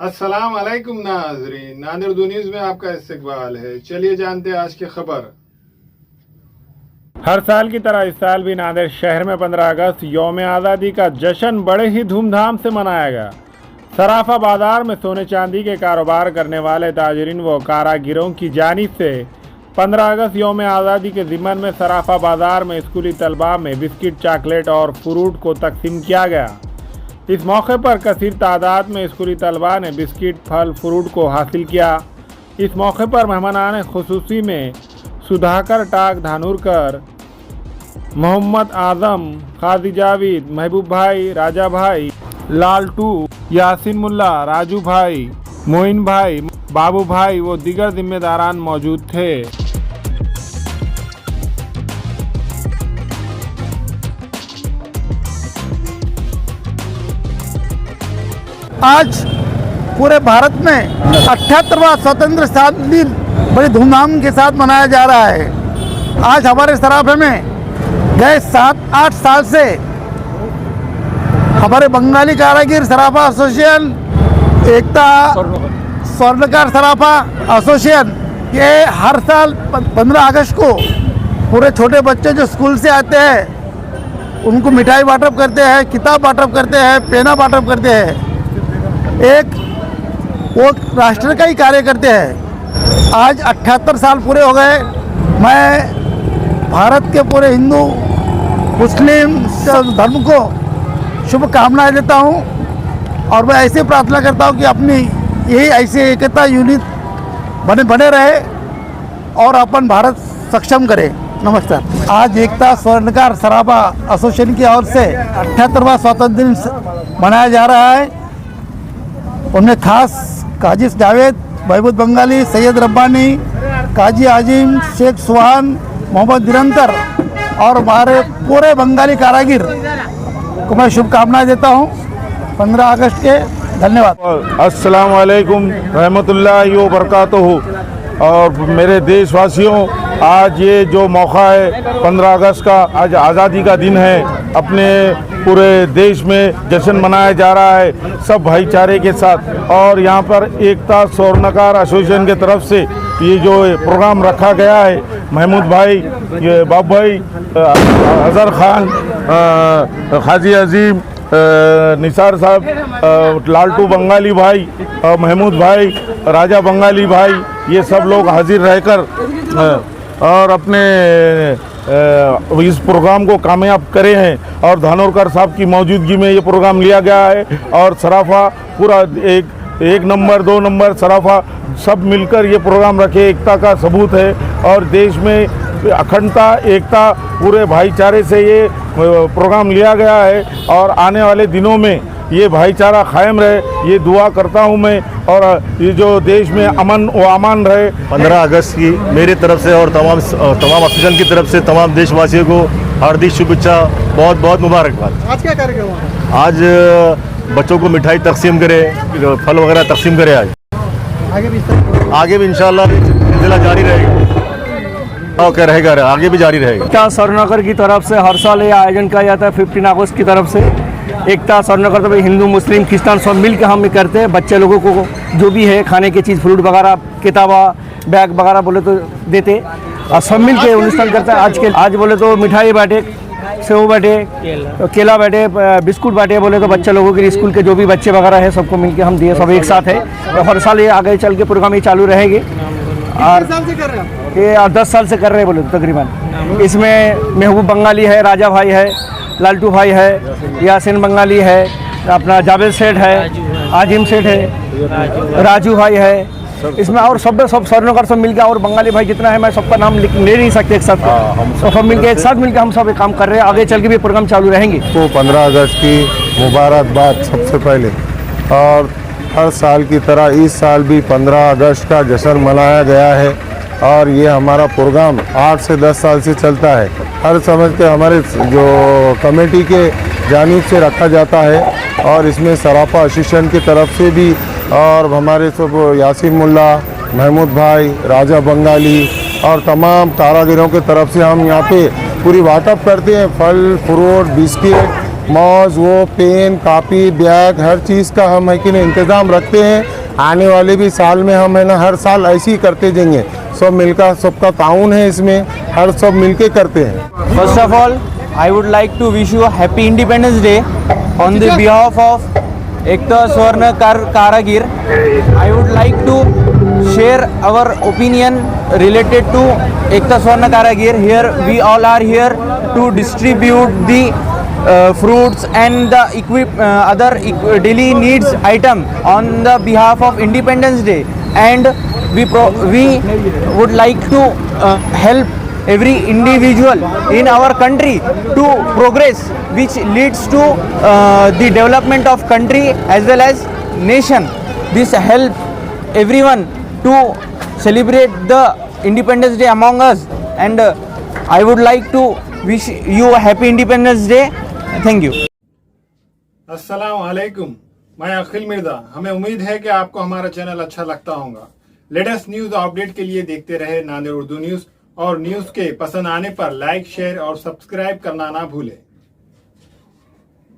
अस्सलाम वालेकुम नाज़रीन, नादिर दो न्यूज़ में आपका इस्तकबाल है। चलिए जानते हैं आज की खबर। हर साल की तरह इस साल भी नांदेड़ शहर में 15 अगस्त यौम आज़ादी का जश्न बड़े ही धूमधाम से मनाया गया। सराफा बाजार में सोने चांदी के कारोबार करने वाले ताजरीन व कारागिरों की जानिब से 15 अगस्त यौम आज़ादी के ज़िम्मन में सराफा बाजार में स्कूली तलबा में बिस्किट, चॉकलेट और फ्रूट को तकसीम किया गया। इस मौके पर कसीर तादाद में स्कूली तलबा ने बिस्किट, फल, फ्रूट को हासिल किया। इस मौके पर मेहमानान खुसूसी में सुधाकर टाक धानूरकर, मोहम्मद आजम, काजी जावेद, महबूब भाई, राजा भाई, लालटू, यासीन मुल्ला, राजू भाई, मोइन भाई, बाबू भाई व दीगर जिम्मेदारान मौजूद थे। आज पूरे भारत में 78वां स्वतंत्रता दिन बड़ी धूमधाम के साथ मनाया जा रहा है। आज हमारे सराफे में गए 7-8 साल से हमारे बंगाली कारागिर सराफा एसोसिएशन, एकता स्वर्णकार सराफा एसोसिएशन ये हर साल 15 अगस्त को पूरे छोटे बच्चे जो स्कूल से आते हैं उनको मिठाई बांटप करते हैं, किताब बांटप करते हैं, पेना बांटप करते हैं। एक वो राष्ट्र का ही कार्य करते हैं। आज 78 साल पूरे हो गए। मैं भारत के पूरे हिंदू मुस्लिम धर्म को शुभकामनाएं देता हूं और मैं ऐसे प्रार्थना करता हूं कि अपनी यही ऐसे एकता यूनिट बने रहे और अपन भारत सक्षम करे। नमस्कार। आज एकता स्वर्णकार सराफा एसोसिएशन की ओर से 78वां स्वतंत्रता दिन मनाया जा रहा है। उनमें खास काजी जावेद, महबूब बंगाली, सैयद रब्बानी, काजी आजिम, शेख सुहान, मोहम्मद निरंतर और हमारे पूरे बंगाली कारागिर को मैं शुभकामनाएं देता हूं 15 अगस्त के। धन्यवाद। अस्सलाम वालेकुम रहमतुल्लाहि व बरकातहू। और मेरे देशवासियों, आज ये जो मौका है 15 अगस्त का, आज आज़ादी का दिन है। अपने पूरे देश में जश्न मनाया जा रहा है सब भाईचारे के साथ। और यहाँ पर एकता स्वर्णकार एसोसिएशन की तरफ से ये जो प्रोग्राम रखा गया है, महमूद भाई, ये बाबू भाई, अजहर खान, काजी अजीम, निसार साहब, लालटू बंगाली भाई, महमूद भाई, राजा बंगाली भाई, ये सब लोग हाजिर रहकर और अपने इस प्रोग्राम को कामयाब करे हैं। और धानोरकर साहब की मौजूदगी में ये प्रोग्राम लिया गया है। और सराफा पूरा एक नंबर 2 नंबर सराफा सब मिलकर ये प्रोग्राम रखे, एकता का सबूत है। और देश में अखंडता, एकता, पूरे भाईचारे से ये प्रोग्राम लिया गया है। और आने वाले दिनों में ये भाईचारा कायम रहे, ये दुआ करता हूँ मैं। और ये जो देश में अमन व अमान रहे। 15 अगस्त की मेरी तरफ से और तमाम एसोसिएशन की तरफ से तमाम देशवासियों को हार्दिक शुभेच्छा, बहुत बहुत मुबारकबाद। आज क्या कार्यक्रम है? आज बच्चों को मिठाई तकसीम करे, फल वगैरह तकसीम करे। आज आगे भी इंशाल्लाह सिलसिला जारी रहेगा। ओके, रहेगा, आगे भी जारी रहेगा। एकता स्वर्णकर की तरफ से हर साल ये आयोजन किया जाता है 15 अगस्त की तरफ से। एकता स्वर्णकर तो भाई हिंदू मुस्लिम क्रिश्चियन सब मिल के हम करते हैं। बच्चे लोगों को जो भी है खाने की चीज़, फ्रूट वगैरह, किताबा, बैग वगैरह बोले तो देते और सब मिल के অনুষ্ঠান करते हैं। आज बोले तो मिठाई बांटे, सेव बांटे, केला बांटे, बिस्कुट बांटे। बोले तो बच्चे लोगों के स्कूल के जो भी बच्चे वगैरह है सबको मिल के हम दिए, सब एक साथ है। और हर साल ये आगे चल के प्रोग्राम ये चालू रहेगी। और ये 10 साल से कर रहे हैं बोले तो तकरीबन। इसमें महबूब बंगाली है, राजा भाई है, लालटू भाई है, यासीन बंगाली है, अपना जावेद सेठ है, आजिम सेठ है, राजू भाई है। इसमें और सब स्वर्णकार सब मिलकर और बंगाली भाई जितना है मैं सबका नाम ले नहीं सकते एक साथ। तो सब मिलकर एक साथ मिलकर हम सब काम कर रहे हैं। आगे चल के भी प्रोग्राम चालू रहेंगे। तो 15 अगस्त की मुबारकबाद सबसे पहले। और हर साल की तरह इस साल भी 15 अगस्त का जश्न मनाया गया है। और ये हमारा प्रोग्राम 8 से 10 साल से चलता है। हर समझ के हमारे जो कमेटी के जानिब से रखा जाता है। और इसमें सराफा एसोसिएशन की तरफ से भी और हमारे सब यासीन मुल्ला, महमूद भाई, राजा बंगाली और तमाम कारागिरों की तरफ से हम यहाँ पे पूरी वाटअप करते हैं। फल, फ्रूट, बिस्किट मौज वो पेन कापी बैग हर चीज़ का हम है कि नहीं इंतज़ाम रखते हैं। आने वाले भी साल में हम है ना हर साल ऐसे ही करते जाएंगे। सब मिलकर सबका ताउन है इसमें, हर सब मिलके करते हैं। First of all, I would like to wish you a happy Independence Day on the behalf of Ekta Swarnakar Karagir. I would like to share our opinion related to Ekta Swarna Karagir. Here we all are here to distribute the fruits and the other daily needs item on the behalf of Independence Day, and we would like to help every individual in our country to progress, which leads to the development of country as well as nation. This help everyone to celebrate the Independence Day among us, and I would like to wish you a happy Independence Day. Thank you. अस्सलाम वालेकुम, मैं अखिल मिर्जा। हमें उम्मीद है कि आपको हमारा channel अच्छा लगता होगा। लेटेस्ट न्यूज अपडेट के लिए देखते रहे नांदेड़ उर्दू न्यूज, और न्यूज के पसंद आने पर लाइक शेयर और सब्सक्राइब करना ना भूलें।